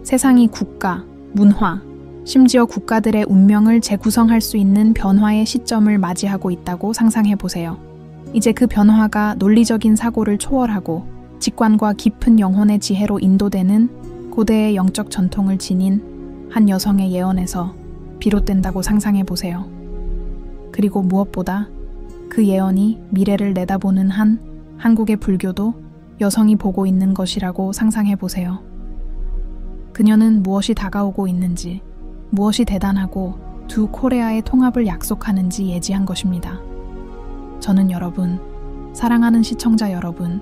세상이 국가, 문화, 심지어 국가들의 운명을 재구성할 수 있는 변화의 시점을 맞이하고 있다고 상상해 보세요. 이제 그 변화가 논리적인 사고를 초월하고 직관과 깊은 영혼의 지혜로 인도되는 고대의 영적 전통을 지닌 한 여성의 예언에서 비롯된다고 상상해 보세요. 그리고 무엇보다 그 예언이 미래를 내다보는 한 한국의 불교도 여성이 보고 있는 것이라고 상상해 보세요. 그녀는 무엇이 다가오고 있는지, 무엇이 대단하고 두 코레아의 통합을 약속하는지 예지한 것입니다. 저는 여러분, 사랑하는 시청자 여러분,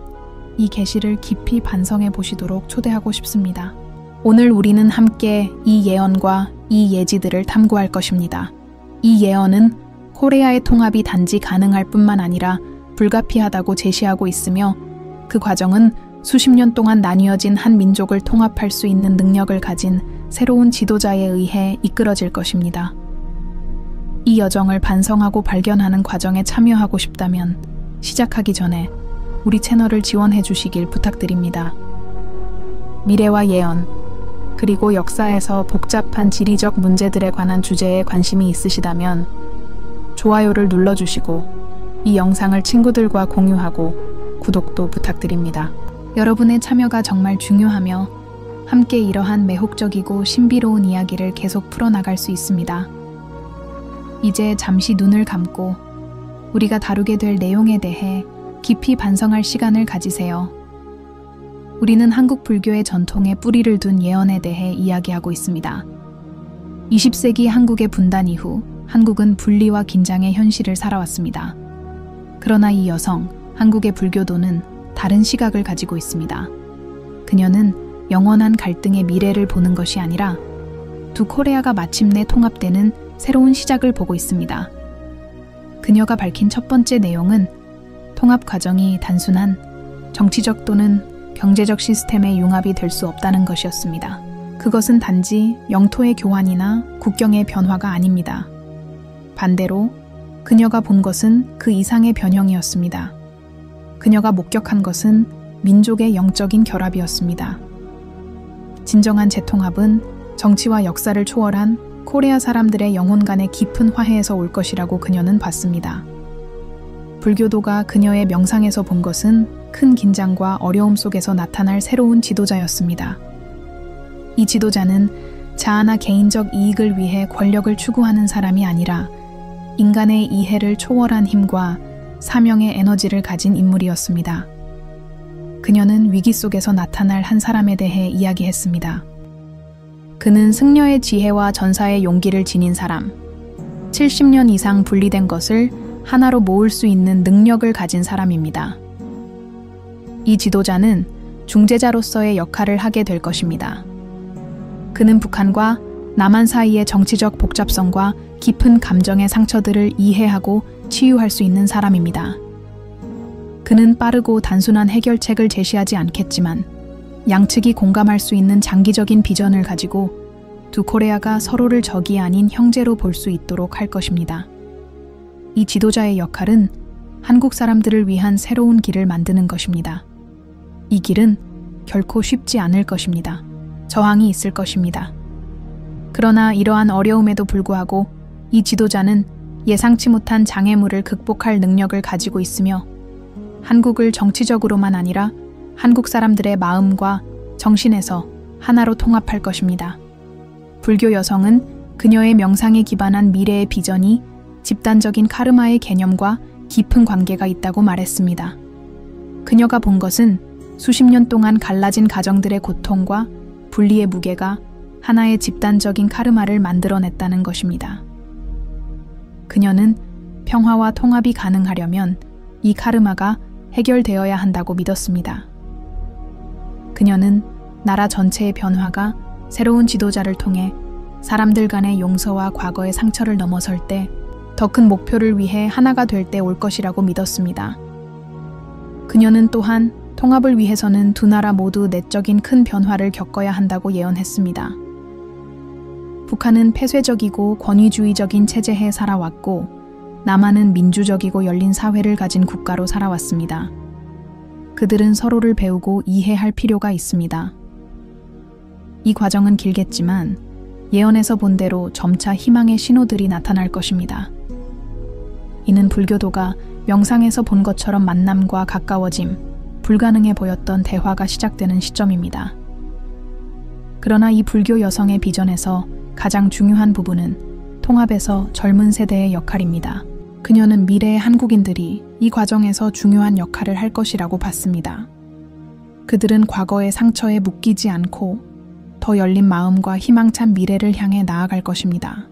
이 계시를 깊이 반성해 보시도록 초대하고 싶습니다. 오늘 우리는 함께 이 예언과 이 예지들을 탐구할 것입니다. 이 예언은 코레아의 통합이 단지 가능할 뿐만 아니라 불가피하다고 제시하고 있으며 그 과정은 수십 년 동안 나뉘어진 한 민족을 통합할 수 있는 능력을 가진 새로운 지도자에 의해 이끌어질 것입니다. 이 여정을 반성하고 발견하는 과정에 참여하고 싶다면 시작하기 전에 우리 채널을 지원해 주시길 부탁드립니다. 미래와 예언, 그리고 역사에서 복잡한 지리적 문제들에 관한 주제에 관심이 있으시다면 좋아요를 눌러주시고 이 영상을 친구들과 공유하고 구독도 부탁드립니다. 여러분의 참여가 정말 중요하며 함께 이러한 매혹적이고 신비로운 이야기를 계속 풀어나갈 수 있습니다. 이제 잠시 눈을 감고 우리가 다루게 될 내용에 대해 깊이 반성할 시간을 가지세요. 우리는 한국 불교의 전통에 뿌리를 둔 예언에 대해 이야기하고 있습니다. 20세기 한국의 분단 이후 한국은 분리와 긴장의 현실을 살아왔습니다. 그러나 이 여성, 한국의 불교도는 다른 시각을 가지고 있습니다. 그녀는 영원한 갈등의 미래를 보는 것이 아니라 두 코레아가 마침내 통합되는 새로운 시작을 보고 있습니다. 그녀가 밝힌 첫 번째 내용은 통합 과정이 단순한 정치적 또는 경제적 시스템의 융합이 될 수 없다는 것이었습니다. 그것은 단지 영토의 교환이나 국경의 변화가 아닙니다. 반대로 그녀가 본 것은 그 이상의 변형이었습니다. 그녀가 목격한 것은 민족의 영적인 결합이었습니다. 진정한 재통합은 정치와 역사를 초월한 코레아 사람들의 영혼 간의 깊은 화해에서 올 것이라고 그녀는 봤습니다. 불교도가 그녀의 명상에서 본 것은 큰 긴장과 어려움 속에서 나타날 새로운 지도자였습니다. 이 지도자는 자아나 개인적 이익을 위해 권력을 추구하는 사람이 아니라 인간의 이해를 초월한 힘과 사명의 에너지를 가진 인물이었습니다. 그녀는 위기 속에서 나타날 한 사람에 대해 이야기했습니다. 그는 승려의 지혜와 전사의 용기를 지닌 사람, 70년 이상 분리된 것을 하나로 모을 수 있는 능력을 가진 사람입니다. 이 지도자는 중재자로서의 역할을 하게 될 것입니다. 그는 북한과 남한 사이의 정치적 복잡성과 깊은 감정의 상처들을 이해하고 치유할 수 있는 사람입니다. 그는 빠르고 단순한 해결책을 제시하지 않겠지만 양측이 공감할 수 있는 장기적인 비전을 가지고 두 코레아가 서로를 적이 아닌 형제로 볼 수 있도록 할 것입니다. 이 지도자의 역할은 한국 사람들을 위한 새로운 길을 만드는 것입니다. 이 길은 결코 쉽지 않을 것입니다. 저항이 있을 것입니다. 그러나 이러한 어려움에도 불구하고 이 지도자는 예상치 못한 장애물을 극복할 능력을 가지고 있으며 한국을 정치적으로만 아니라 한국 사람들의 마음과 정신에서 하나로 통합할 것입니다. 불교 여성은 그녀의 명상에 기반한 미래의 비전이 집단적인 카르마의 개념과 깊은 관계가 있다고 말했습니다. 그녀가 본 것은 수십 년 동안 갈라진 가정들의 고통과 분리의 무게가 하나의 집단적인 카르마를 만들어냈다는 것입니다. 그녀는 평화와 통합이 가능하려면 이 카르마가 해결되어야 한다고 믿었습니다. 그녀는 나라 전체의 변화가 새로운 지도자를 통해 사람들 간의 용서와 과거의 상처를 넘어설 때 더 큰 목표를 위해 하나가 될 때 올 것이라고 믿었습니다. 그녀는 또한 통합을 위해서는 두 나라 모두 내적인 큰 변화를 겪어야 한다고 예언했습니다. 북한은 폐쇄적이고 권위주의적인 체제에 살아왔고 남한은 민주적이고 열린 사회를 가진 국가로 살아왔습니다. 그들은 서로를 배우고 이해할 필요가 있습니다. 이 과정은 길겠지만 예언에서 본 대로 점차 희망의 신호들이 나타날 것입니다. 이는 불교도가 명상에서 본 것처럼 만남과 가까워짐, 불가능해 보였던 대화가 시작되는 시점입니다. 그러나 이 불교 여성의 비전에서 가장 중요한 부분은 통합에서 젊은 세대의 역할입니다. 그녀는 미래의 한국인들이 이 과정에서 중요한 역할을 할 것이라고 봤습니다. 그들은 과거의 상처에 묶이지 않고 더 열린 마음과 희망찬 미래를 향해 나아갈 것입니다.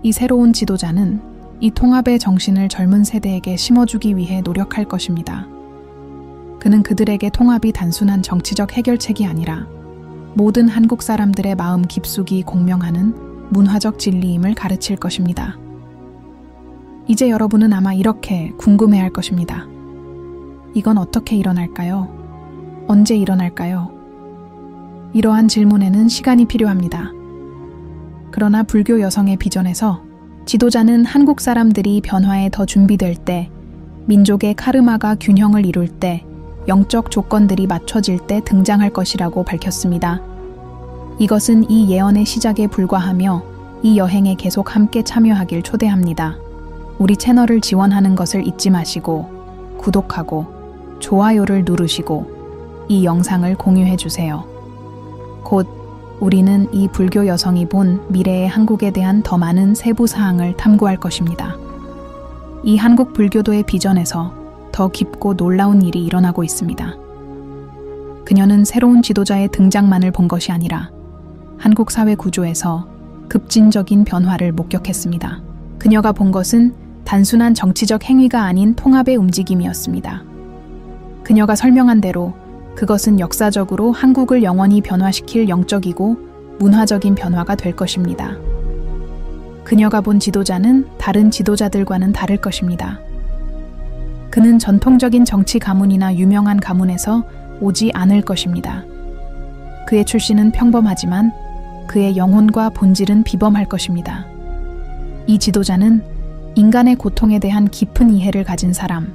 이 새로운 지도자는 이 통합의 정신을 젊은 세대에게 심어주기 위해 노력할 것입니다. 그는 그들에게 통합이 단순한 정치적 해결책이 아니라 모든 한국 사람들의 마음 깊숙이 공명하는 문화적 진리임을 가르칠 것입니다. 이제 여러분은 아마 이렇게 궁금해할 것입니다. 이건 어떻게 일어날까요? 언제 일어날까요? 이러한 질문에는 시간이 필요합니다. 그러나 불교 여성의 비전에서 지도자는 한국 사람들이 변화에 더 준비될 때, 민족의 카르마가 균형을 이룰 때, 영적 조건들이 맞춰질 때 등장할 것이라고 밝혔습니다. 이것은 이 예언의 시작에 불과하며 이 여행에 계속 함께 참여하길 초대합니다. 우리 채널을 지원하는 것을 잊지 마시고 구독하고 좋아요를 누르시고 이 영상을 공유해주세요. 곧 우리는 이 불교 여성이 본 미래의 한국에 대한 더 많은 세부 사항을 탐구할 것입니다. 이 한국 불교도의 비전에서 더 깊고 놀라운 일이 일어나고 있습니다. 그녀는 새로운 지도자의 등장만을 본 것이 아니라 한국 사회 구조에서 급진적인 변화를 목격했습니다. 그녀가 본 것은 단순한 정치적 행위가 아닌 통합의 움직임이었습니다. 그녀가 설명한 대로 그것은 역사적으로 한국을 영원히 변화시킬 영적이고 문화적인 변화가 될 것입니다. 그녀가 본 지도자는 다른 지도자들과는 다를 것입니다. 그는 전통적인 정치 가문이나 유명한 가문에서 오지 않을 것입니다. 그의 출신은 평범하지만 그의 영혼과 본질은 비범할 것입니다. 이 지도자는 인간의 고통에 대한 깊은 이해를 가진 사람,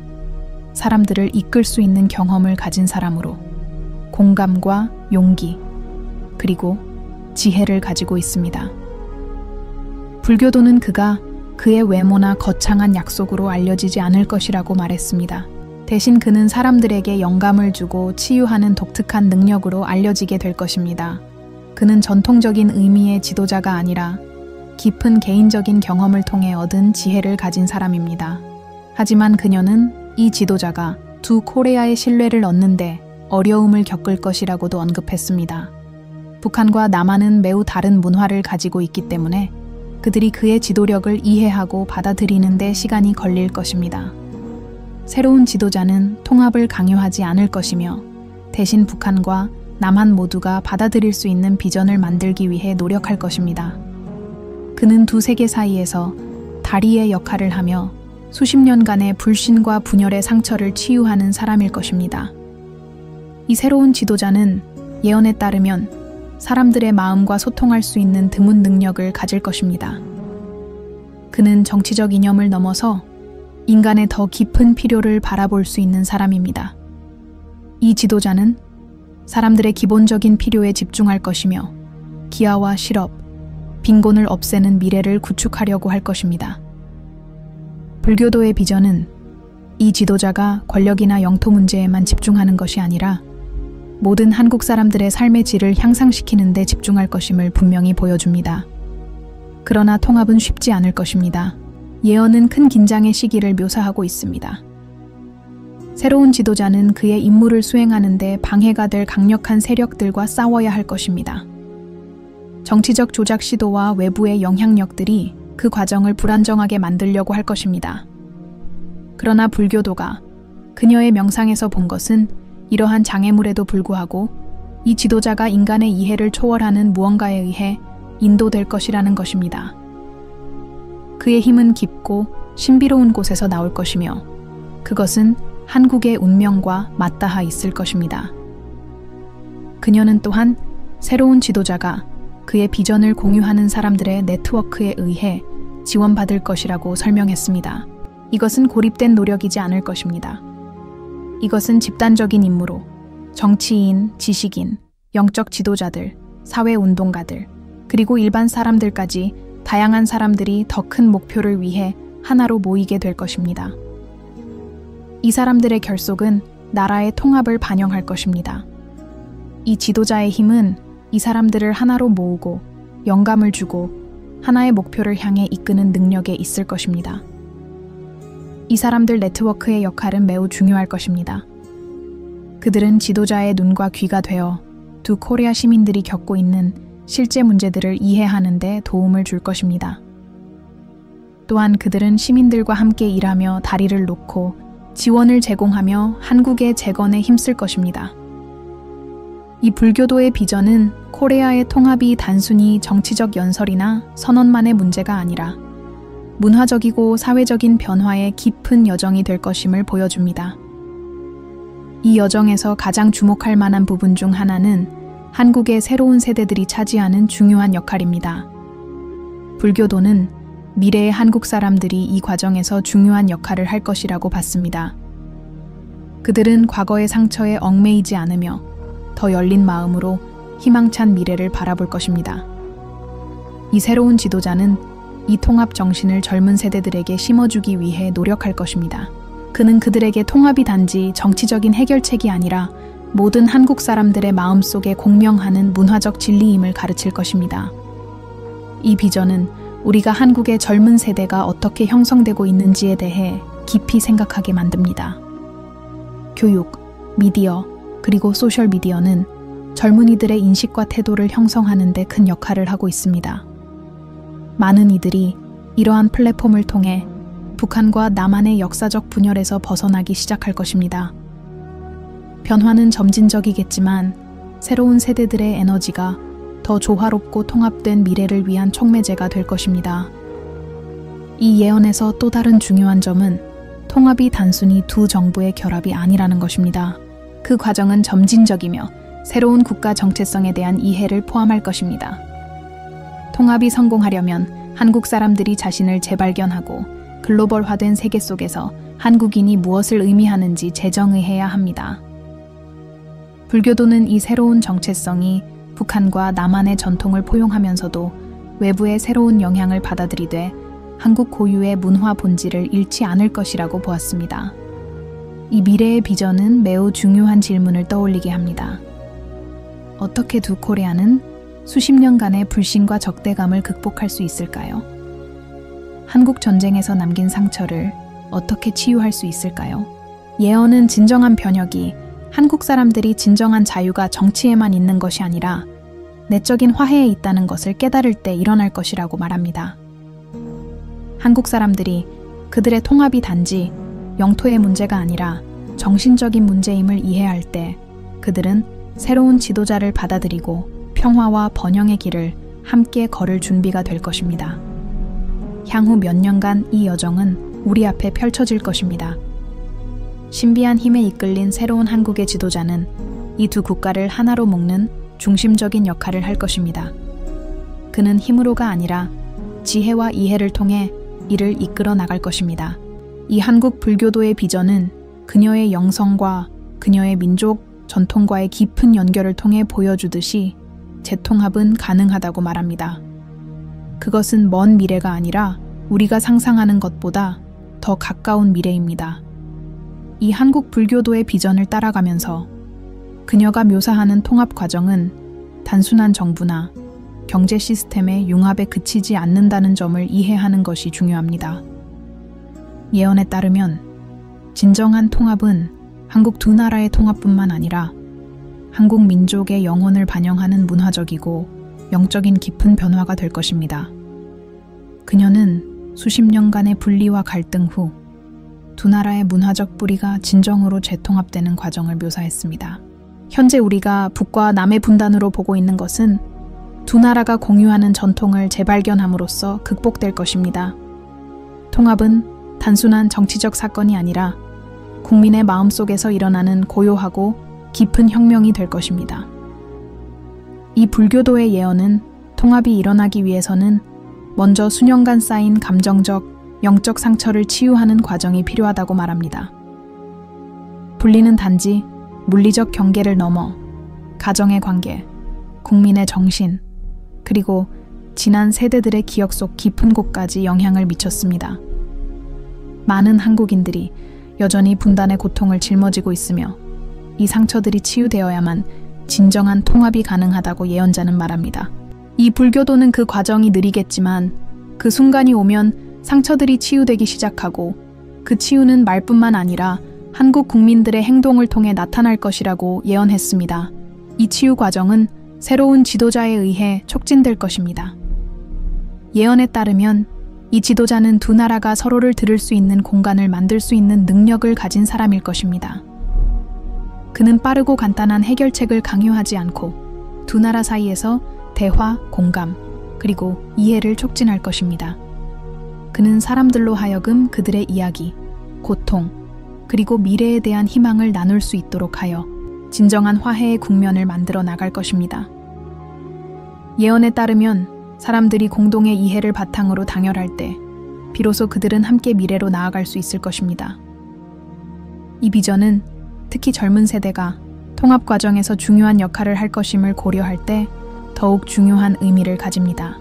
사람들을 이끌 수 있는 경험을 가진 사람으로 공감과 용기, 그리고 지혜를 가지고 있습니다. 불교도는 그가 그의 외모나 거창한 약속으로 알려지지 않을 것이라고 말했습니다. 대신 그는 사람들에게 영감을 주고 치유하는 독특한 능력으로 알려지게 될 것입니다. 그는 전통적인 의미의 지도자가 아니라 깊은 개인적인 경험을 통해 얻은 지혜를 가진 사람입니다. 하지만 그녀는 이 지도자가 두 코리아의 신뢰를 얻는데 어려움을 겪을 것이라고도 언급했습니다. 북한과 남한은 매우 다른 문화를 가지고 있기 때문에 그들이 그의 지도력을 이해하고 받아들이는 데 시간이 걸릴 것입니다. 새로운 지도자는 통합을 강요하지 않을 것이며 대신 북한과 남한 모두가 받아들일 수 있는 비전을 만들기 위해 노력할 것입니다. 그는 두 세계 사이에서 다리의 역할을 하며 수십 년간의 불신과 분열의 상처를 치유하는 사람일 것입니다. 이 새로운 지도자는 예언에 따르면 사람들의 마음과 소통할 수 있는 드문 능력을 가질 것입니다. 그는 정치적 이념을 넘어서 인간의 더 깊은 필요를 바라볼 수 있는 사람입니다. 이 지도자는 사람들의 기본적인 필요에 집중할 것이며 기아와 실업, 빈곤을 없애는 미래를 구축하려고 할 것입니다. 불교도의 비전은 이 지도자가 권력이나 영토 문제에만 집중하는 것이 아니라 모든 한국 사람들의 삶의 질을 향상시키는 데 집중할 것임을 분명히 보여줍니다. 그러나 통합은 쉽지 않을 것입니다. 예언은 큰 긴장의 시기를 묘사하고 있습니다. 새로운 지도자는 그의 임무를 수행하는 데 방해가 될 강력한 세력들과 싸워야 할 것입니다. 정치적 조작 시도와 외부의 영향력들이 그 과정을 불안정하게 만들려고 할 것입니다. 그러나 불교도가 그녀의 명상에서 본 것은 이러한 장애물에도 불구하고 이 지도자가 인간의 이해를 초월하는 무언가에 의해 인도될 것이라는 것입니다. 그의 힘은 깊고 신비로운 곳에서 나올 것이며 그것은 한국의 운명과 맞닿아 있을 것입니다. 그녀는 또한 새로운 지도자가 그의 비전을 공유하는 사람들의 네트워크에 의해 지원받을 것이라고 설명했습니다. 이것은 고립된 노력이지 않을 것입니다. 이것은 집단적인 임무로 정치인, 지식인, 영적 지도자들, 사회운동가들, 그리고 일반 사람들까지 다양한 사람들이 더 큰 목표를 위해 하나로 모이게 될 것입니다. 이 사람들의 결속은 나라의 통합을 반영할 것입니다. 이 지도자의 힘은 이 사람들을 하나로 모으고 영감을 주고 하나의 목표를 향해 이끄는 능력에 있을 것입니다. 이 사람들 네트워크의 역할은 매우 중요할 것입니다. 그들은 지도자의 눈과 귀가 되어 두 코리아 시민들이 겪고 있는 실제 문제들을 이해하는 데 도움을 줄 것입니다. 또한 그들은 시민들과 함께 일하며 다리를 놓고 지원을 제공하며 한국의 재건에 힘쓸 것입니다. 이 불교도의 비전은 코리아의 통합이 단순히 정치적 연설이나 선언만의 문제가 아니라 문화적이고 사회적인 변화의 깊은 여정이 될 것임을 보여줍니다. 이 여정에서 가장 주목할 만한 부분 중 하나는 한국의 새로운 세대들이 차지하는 중요한 역할입니다. 불교도는 미래의 한국 사람들이 이 과정에서 중요한 역할을 할 것이라고 봤습니다. 그들은 과거의 상처에 얽매이지 않으며 더 열린 마음으로 희망찬 미래를 바라볼 것입니다. 이 새로운 지도자는 이 통합 정신을 젊은 세대들에게 심어주기 위해 노력할 것입니다. 그는 그들에게 통합이 단지 정치적인 해결책이 아니라 모든 한국 사람들의 마음속에 공명하는 문화적 진리임을 가르칠 것입니다. 이 비전은 우리가 한국의 젊은 세대가 어떻게 형성되고 있는지에 대해 깊이 생각하게 만듭니다. 교육, 미디어, 그리고 소셜미디어는 젊은이들의 인식과 태도를 형성하는 데 큰 역할을 하고 있습니다. 많은 이들이 이러한 플랫폼을 통해 북한과 남한의 역사적 분열에서 벗어나기 시작할 것입니다. 변화는 점진적이겠지만 새로운 세대들의 에너지가 더 조화롭고 통합된 미래를 위한 촉매제가 될 것입니다. 이 예언에서 또 다른 중요한 점은 통합이 단순히 두 정부의 결합이 아니라는 것입니다. 그 과정은 점진적이며 새로운 국가 정체성에 대한 이해를 포함할 것입니다. 통합이 성공하려면 한국 사람들이 자신을 재발견하고 글로벌화된 세계 속에서 한국인이 무엇을 의미하는지 재정의해야 합니다. 불교도는 이 새로운 정체성이 북한과 남한의 전통을 포용하면서도 외부의 새로운 영향을 받아들이되 한국 고유의 문화 본질을 잃지 않을 것이라고 보았습니다. 이 미래의 비전은 매우 중요한 질문을 떠올리게 합니다. 어떻게 두 코리아는 수십 년간의 불신과 적대감을 극복할 수 있을까요? 한국 전쟁에서 남긴 상처를 어떻게 치유할 수 있을까요? 예언은 진정한 변혁이 한국 사람들이 진정한 자유가 정치에만 있는 것이 아니라 내적인 화해에 있다는 것을 깨달을 때 일어날 것이라고 말합니다. 한국 사람들이 그들의 통합이 단지 영토의 문제가 아니라 정신적인 문제임을 이해할 때 그들은 새로운 지도자를 받아들이고 평화와 번영의 길을 함께 걸을 준비가 될 것입니다. 향후 몇 년간 이 여정은 우리 앞에 펼쳐질 것입니다. 신비한 힘에 이끌린 새로운 한국의 지도자는 이 두 국가를 하나로 묶는 중심적인 역할을 할 것입니다. 그는 힘으로가 아니라 지혜와 이해를 통해 이를 이끌어 나갈 것입니다. 이 한국 불교도의 비전은 그녀의 영성과 그녀의 민족 전통과의 깊은 연결을 통해 보여주듯이 재통합은 가능하다고 말합니다. 그것은 먼 미래가 아니라 우리가 상상하는 것보다 더 가까운 미래입니다. 이 한국 불교도의 비전을 따라가면서 그녀가 묘사하는 통합 과정은 단순한 정부나 경제 시스템의 융합에 그치지 않는다는 점을 이해하는 것이 중요합니다. 예언에 따르면 진정한 통합은 한국 두 나라의 통합뿐만 아니라 한국 민족의 영혼을 반영하는 문화적이고 영적인 깊은 변화가 될 것입니다. 그녀는 수십 년간의 분리와 갈등 후 두 나라의 문화적 뿌리가 진정으로 재통합되는 과정을 묘사했습니다. 현재 우리가 북과 남의 분단으로 보고 있는 것은 두 나라가 공유하는 전통을 재발견함으로써 극복될 것입니다. 통합은 단순한 정치적 사건이 아니라 국민의 마음속에서 일어나는 고요하고 깊은 혁명이 될 것입니다. 이 불교도의 예언은 통합이 일어나기 위해서는 먼저 수년간 쌓인 감정적, 영적 상처를 치유하는 과정이 필요하다고 말합니다. 분리는 단지 물리적 경계를 넘어 가정의 관계, 국민의 정신, 그리고 지난 세대들의 기억 속 깊은 곳까지 영향을 미쳤습니다. 많은 한국인들이 여전히 분단의 고통을 짊어지고 있으며 이 상처들이 치유되어야만 진정한 통합이 가능하다고 예언자는 말합니다. 이 불교도는 그 과정이 느리겠지만 그 순간이 오면 상처들이 치유되기 시작하고 그 치유는 말뿐만 아니라 한국 국민들의 행동을 통해 나타날 것이라고 예언했습니다. 이 치유 과정은 새로운 지도자에 의해 촉진될 것입니다. 예언에 따르면 이 지도자는 두 나라가 서로를 들을 수 있는 공간을 만들 수 있는 능력을 가진 사람일 것입니다. 그는 빠르고 간단한 해결책을 강요하지 않고 두 나라 사이에서 대화, 공감, 그리고 이해를 촉진할 것입니다. 그는 사람들로 하여금 그들의 이야기, 고통, 그리고 미래에 대한 희망을 나눌 수 있도록 하여 진정한 화해의 국면을 만들어 나갈 것입니다. 예언에 따르면 사람들이 공동의 이해를 바탕으로 당열할 때 비로소 그들은 함께 미래로 나아갈 수 있을 것입니다. 이 비전은 특히 젊은 세대가 통합 과정에서 중요한 역할을 할 것임을 고려할 때 더욱 중요한 의미를 가집니다.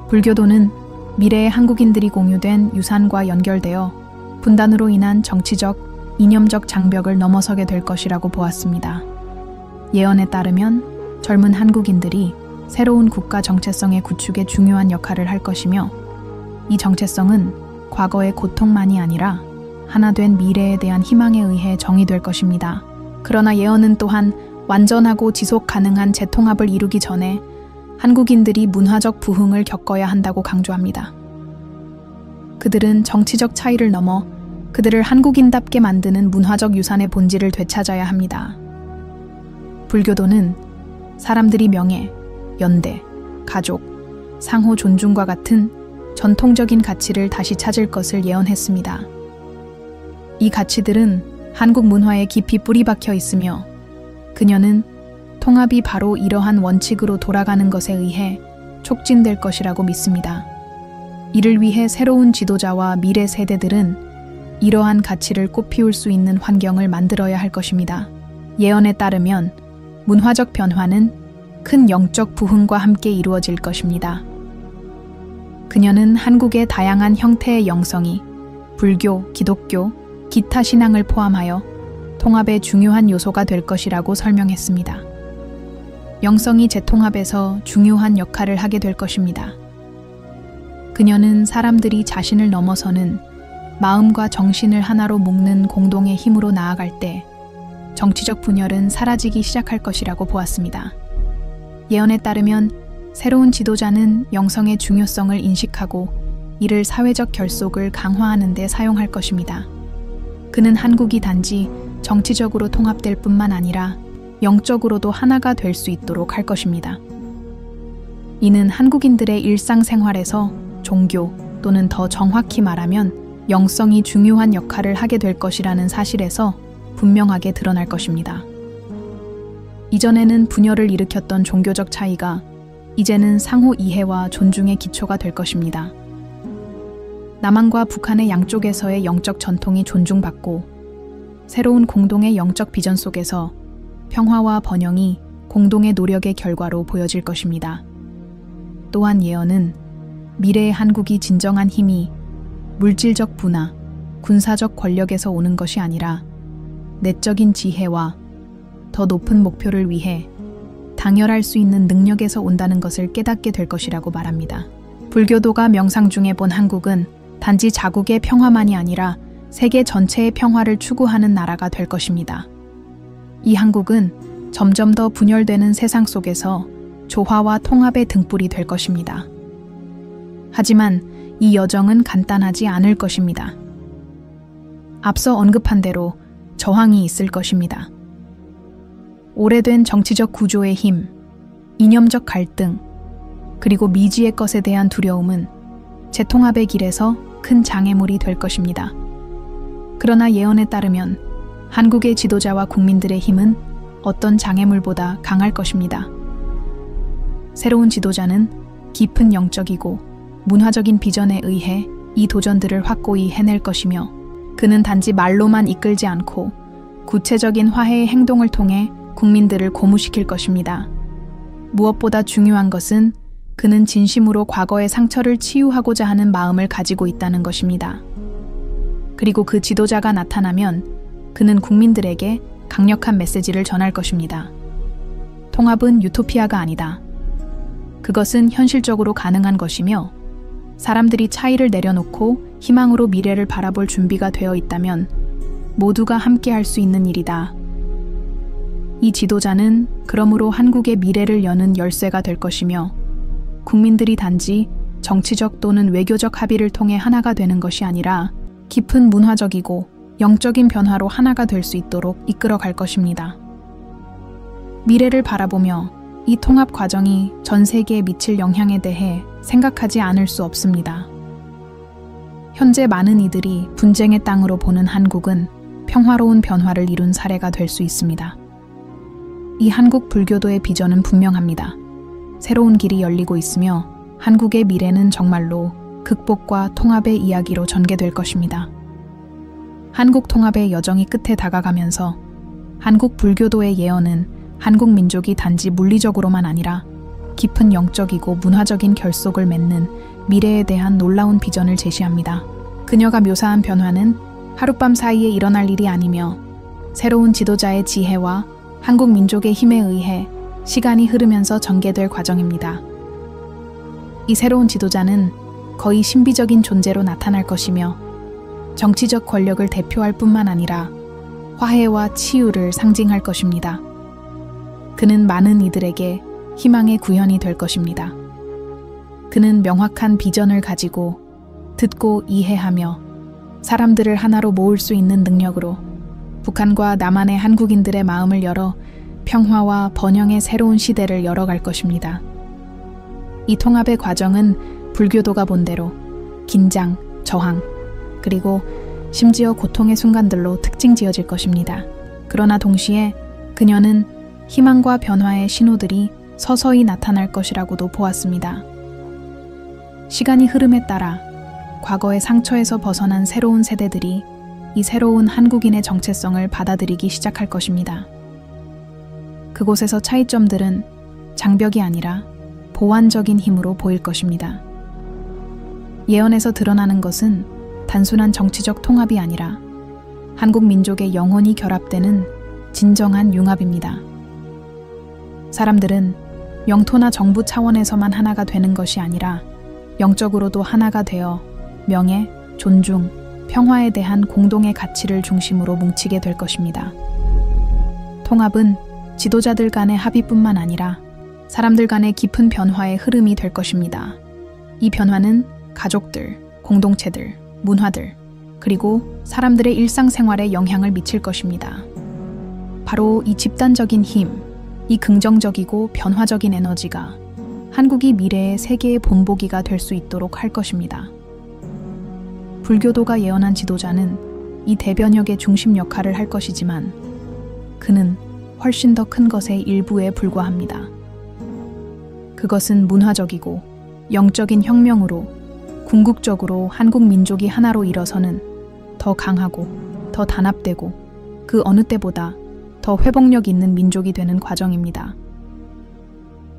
불교도는 미래의 한국인들이 공유된 유산과 연결되어 분단으로 인한 정치적, 이념적 장벽을 넘어서게 될 것이라고 보았습니다. 예언에 따르면 젊은 한국인들이 새로운 국가 정체성의 구축에 중요한 역할을 할 것이며 이 정체성은 과거의 고통만이 아니라 하나된 미래에 대한 희망에 의해 정의될 것입니다. 그러나 예언은 또한 완전하고 지속 가능한 재통합을 이루기 전에 한국인들이 문화적 부흥을 겪어야 한다고 강조합니다. 그들은 정치적 차이를 넘어 그들을 한국인답게 만드는 문화적 유산의 본질을 되찾아야 합니다. 불교도는 사람들이 명예, 연대, 가족, 상호 존중과 같은 전통적인 가치를 다시 찾을 것을 예언했습니다. 이 가치들은 한국 문화에 깊이 뿌리 박혀 있으며 그녀는 통합이 바로 이러한 원칙으로 돌아가는 것에 의해 촉진될 것이라고 믿습니다. 이를 위해 새로운 지도자와 미래 세대들은 이러한 가치를 꽃피울 수 있는 환경을 만들어야 할 것입니다. 예언에 따르면 문화적 변화는 큰 영적 부흥과 함께 이루어질 것입니다. 그녀는 한국의 다양한 형태의 영성이 불교, 기독교, 기타 신앙을 포함하여 통합의 중요한 요소가 될 것이라고 설명했습니다. 영성이 재통합에서 중요한 역할을 하게 될 것입니다. 그녀는 사람들이 자신을 넘어서는 마음과 정신을 하나로 묶는 공동의 힘으로 나아갈 때 정치적 분열은 사라지기 시작할 것이라고 보았습니다. 예언에 따르면 새로운 지도자는 영성의 중요성을 인식하고 이를 사회적 결속을 강화하는 데 사용할 것입니다. 그는 한국이 단지 정치적으로 통합될 뿐만 아니라 영적으로도 하나가 될 수 있도록 할 것입니다. 이는 한국인들의 일상생활에서 종교 또는 더 정확히 말하면 영성이 중요한 역할을 하게 될 것이라는 사실에서 분명하게 드러날 것입니다. 이전에는 분열을 일으켰던 종교적 차이가 이제는 상호 이해와 존중의 기초가 될 것입니다. 남한과 북한의 양쪽에서의 영적 전통이 존중받고 새로운 공동의 영적 비전 속에서 평화와 번영이 공동의 노력의 결과로 보여질 것입니다. 또한 예언은 미래의 한국이 진정한 힘이 물질적 분화, 군사적 권력에서 오는 것이 아니라 내적인 지혜와 더 높은 목표를 위해 당열할 수 있는 능력에서 온다는 것을 깨닫게 될 것이라고 말합니다. 불교도가 명상 중에 본 한국은 단지 자국의 평화만이 아니라 세계 전체의 평화를 추구하는 나라가 될 것입니다. 이 한국은 점점 더 분열되는 세상 속에서 조화와 통합의 등불이 될 것입니다. 하지만 이 여정은 간단하지 않을 것입니다. 앞서 언급한 대로 저항이 있을 것입니다. 오래된 정치적 구조의 힘, 이념적 갈등, 그리고 미지의 것에 대한 두려움은 재통합의 길에서 큰 장애물이 될 것입니다. 그러나 예언에 따르면 한국의 지도자와 국민들의 힘은 어떤 장애물보다 강할 것입니다. 새로운 지도자는 깊은 영적이고 문화적인 비전에 의해 이 도전들을 확고히 해낼 것이며 그는 단지 말로만 이끌지 않고 구체적인 화해의 행동을 통해 국민들을 고무시킬 것입니다. 무엇보다 중요한 것은 그는 진심으로 과거의 상처를 치유하고자 하는 마음을 가지고 있다는 것입니다. 그리고 그 지도자가 나타나면 그는 국민들에게 강력한 메시지를 전할 것입니다. 통합은 유토피아가 아니다. 그것은 현실적으로 가능한 것이며 사람들이 차이를 내려놓고 희망으로 미래를 바라볼 준비가 되어 있다면 모두가 함께 할 수 있는 일이다. 이 지도자는 그러므로 한국의 미래를 여는 열쇠가 될 것이며 국민들이 단지 정치적 또는 외교적 합의를 통해 하나가 되는 것이 아니라 깊은 문화적이고 영적인 변화로 하나가 될 수 있도록 이끌어 갈 것입니다. 미래를 바라보며 이 통합 과정이 전 세계에 미칠 영향에 대해 생각하지 않을 수 없습니다. 현재 많은 이들이 분쟁의 땅으로 보는 한국은 평화로운 변화를 이룬 사례가 될 수 있습니다. 이 한국 불교도의 비전은 분명합니다. 새로운 길이 열리고 있으며 한국의 미래는 정말로 극복과 통합의 이야기로 전개될 것입니다. 한국 통합의 여정이 끝에 다가가면서 한국 불교도의 예언은 한국 민족이 단지 물리적으로만 아니라 깊은 영적이고 문화적인 결속을 맺는 미래에 대한 놀라운 비전을 제시합니다. 그녀가 묘사한 변화는 하룻밤 사이에 일어날 일이 아니며 새로운 지도자의 지혜와 한국 민족의 힘에 의해 시간이 흐르면서 전개될 과정입니다. 이 새로운 지도자는 거의 신비적인 존재로 나타날 것이며 정치적 권력을 대표할 뿐만 아니라 화해와 치유를 상징할 것입니다. 그는 많은 이들에게 희망의 구현이 될 것입니다. 그는 명확한 비전을 가지고 듣고 이해하며 사람들을 하나로 모을 수 있는 능력으로 북한과 남한의 한국인들의 마음을 열어 평화와 번영의 새로운 시대를 열어갈 것입니다. 이 통합의 과정은 불교도가 본대로 긴장, 저항, 그리고 심지어 고통의 순간들로 특징 지어질 것입니다. 그러나 동시에 그녀는 희망과 변화의 신호들이 서서히 나타날 것이라고도 보았습니다. 시간이 흐름에 따라 과거의 상처에서 벗어난 새로운 세대들이 이 새로운 한국인의 정체성을 받아들이기 시작할 것입니다. 그곳에서 차이점들은 장벽이 아니라 보완적인 힘으로 보일 것입니다. 예언에서 드러나는 것은 단순한 정치적 통합이 아니라 한국 민족의 영혼이 결합되는 진정한 융합입니다. 사람들은 영토나 정부 차원에서만 하나가 되는 것이 아니라 영적으로도 하나가 되어 명예, 존중, 평화에 대한 공동의 가치를 중심으로 뭉치게 될 것입니다. 통합은 지도자들 간의 합의뿐만 아니라 사람들 간의 깊은 변화의 흐름이 될 것입니다. 이 변화는 가족들, 공동체들, 문화들, 그리고 사람들의 일상생활에 영향을 미칠 것입니다. 바로 이 집단적인 힘, 이 긍정적이고 변화적인 에너지가 한국이 미래의 세계의 본보기가 될 수 있도록 할 것입니다. 불교도가 예언한 지도자는 이 대변혁의 중심 역할을 할 것이지만 그는 훨씬 더 큰 것의 일부에 불과합니다. 그것은 문화적이고 영적인 혁명으로 궁극적으로 한국 민족이 하나로 일어서는 더 강하고 더 단합되고 그 어느 때보다 더 회복력 있는 민족이 되는 과정입니다.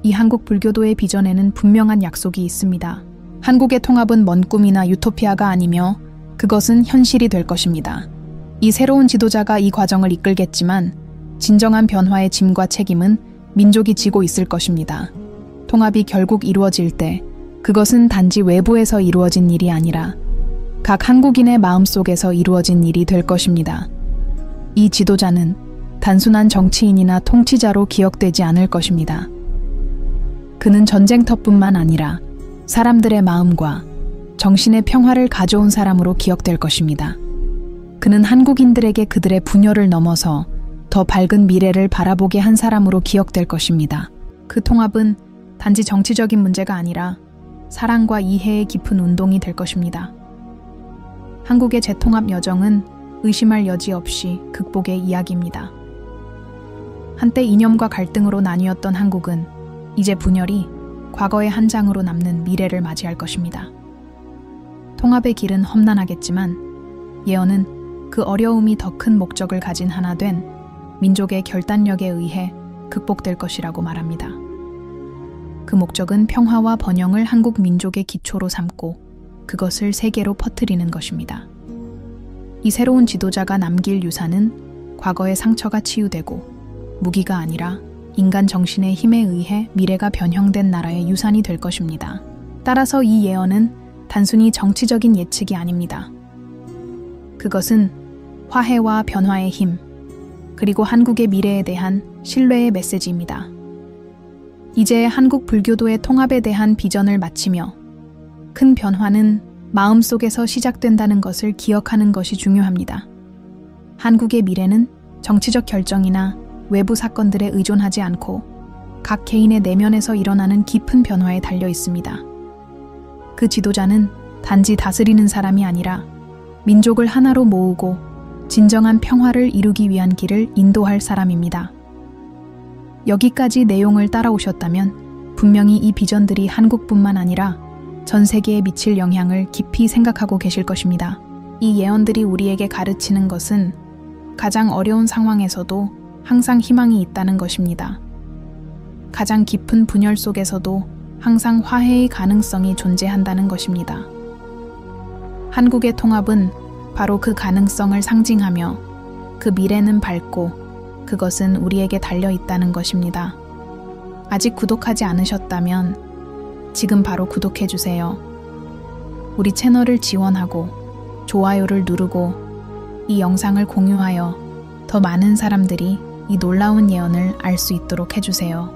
이 한국 불교도의 비전에는 분명한 약속이 있습니다. 한국의 통합은 먼 꿈이나 유토피아가 아니며 그것은 현실이 될 것입니다. 이 새로운 지도자가 이 과정을 이끌겠지만 진정한 변화의 짐과 책임은 민족이 지고 있을 것입니다. 통합이 결국 이루어질 때 그것은 단지 외부에서 이루어진 일이 아니라 각 한국인의 마음속에서 이루어진 일이 될 것입니다. 이 지도자는 단순한 정치인이나 통치자로 기억되지 않을 것입니다. 그는 전쟁터뿐만 아니라 사람들의 마음과 정신의 평화를 가져온 사람으로 기억될 것입니다. 그는 한국인들에게 그들의 분열을 넘어서 더 밝은 미래를 바라보게 한 사람으로 기억될 것입니다. 그 통합은 단지 정치적인 문제가 아니라 사랑과 이해의 깊은 운동이 될 것입니다. 한국의 재통합 여정은 의심할 여지 없이 극복의 이야기입니다. 한때 이념과 갈등으로 나뉘었던 한국은 이제 분열이 과거의 한 장으로 남는 미래를 맞이할 것입니다. 통합의 길은 험난하겠지만 예언은 그 어려움이 더 큰 목적을 가진 하나 된 민족의 결단력에 의해 극복될 것이라고 말합니다. 그 목적은 평화와 번영을 한국 민족의 기초로 삼고 그것을 세계로 퍼뜨리는 것입니다. 이 새로운 지도자가 남길 유산은 과거의 상처가 치유되고 무기가 아니라 인간 정신의 힘에 의해 미래가 변형된 나라의 유산이 될 것입니다. 따라서 이 예언은 단순히 정치적인 예측이 아닙니다. 그것은 화해와 변화의 힘, 그리고 한국의 미래에 대한 신뢰의 메시지입니다. 이제 한국 불교도의 통합에 대한 비전을 마치며 큰 변화는 마음속에서 시작된다는 것을 기억하는 것이 중요합니다. 한국의 미래는 정치적 결정이나 외부 사건들에 의존하지 않고 각 개인의 내면에서 일어나는 깊은 변화에 달려 있습니다. 그 지도자는 단지 다스리는 사람이 아니라 민족을 하나로 모으고 진정한 평화를 이루기 위한 길을 인도할 사람입니다. 여기까지 내용을 따라오셨다면 분명히 이 비전들이 한국뿐만 아니라 전 세계에 미칠 영향을 깊이 생각하고 계실 것입니다. 이 예언들이 우리에게 가르치는 것은 가장 어려운 상황에서도 항상 희망이 있다는 것입니다. 가장 깊은 분열 속에서도 항상 화해의 가능성이 존재한다는 것입니다. 한국의 통합은 바로 그 가능성을 상징하며 그 미래는 밝고 그것은 우리에게 달려 있다는 것입니다. 아직 구독하지 않으셨다면 지금 바로 구독해주세요. 우리 채널을 지원하고 좋아요를 누르고 이 영상을 공유하여 더 많은 사람들이 이 놀라운 예언을 알 수 있도록 해주세요.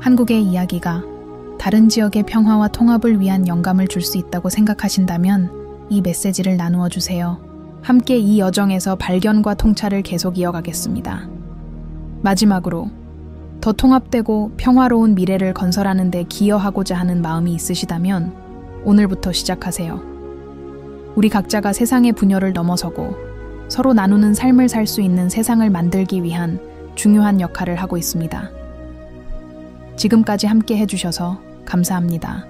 한국의 이야기가 다른 지역의 평화와 통합을 위한 영감을 줄 수 있다고 생각하신다면 이 메시지를 나누어 주세요. 함께 이 여정에서 발견과 통찰을 계속 이어가겠습니다. 마지막으로 더 통합되고 평화로운 미래를 건설하는 데 기여하고자 하는 마음이 있으시다면 오늘부터 시작하세요. 우리 각자가 세상의 분열을 넘어서고 서로 나누는 삶을 살 수 있는 세상을 만들기 위한 중요한 역할을 하고 있습니다. 지금까지 함께 해주셔서 감사합니다.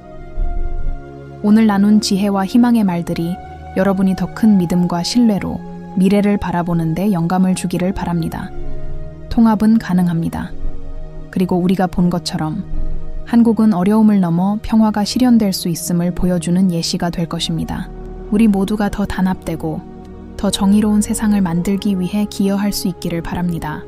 오늘 나눈 지혜와 희망의 말들이 여러분이 더 큰 믿음과 신뢰로 미래를 바라보는 데 영감을 주기를 바랍니다. 통합은 가능합니다. 그리고 우리가 본 것처럼 한국은 어려움을 넘어 평화가 실현될 수 있음을 보여주는 예시가 될 것입니다. 우리 모두가 더 단합되고 더 정의로운 세상을 만들기 위해 기여할 수 있기를 바랍니다.